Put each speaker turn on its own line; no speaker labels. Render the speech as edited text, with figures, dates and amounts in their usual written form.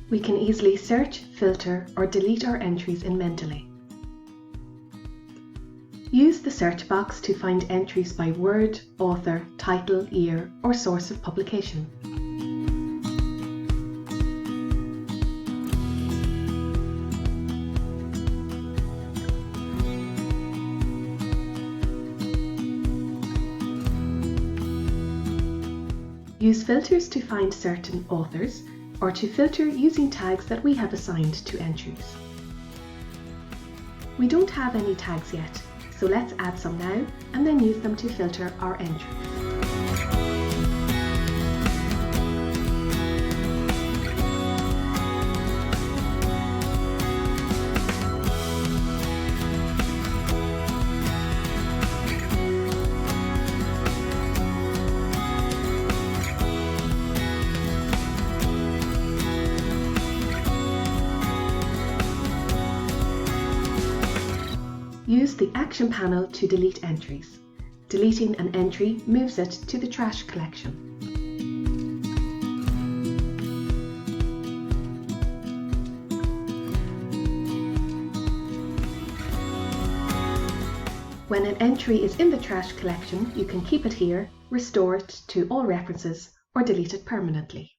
We can easily search, filter, or delete our entries in Mendeley. Use the search box to find entries by word, author, title, year, or source of publication. Use filters to find certain authors, or to filter using tags that we have assigned to entries. We don't have any tags yet, so let's add some now and then use them to filter our entries. Use the Action panel to delete entries. Deleting an entry moves it to the trash collection. When an entry is in the trash collection, you can keep it here, restore it to all references, or delete it permanently.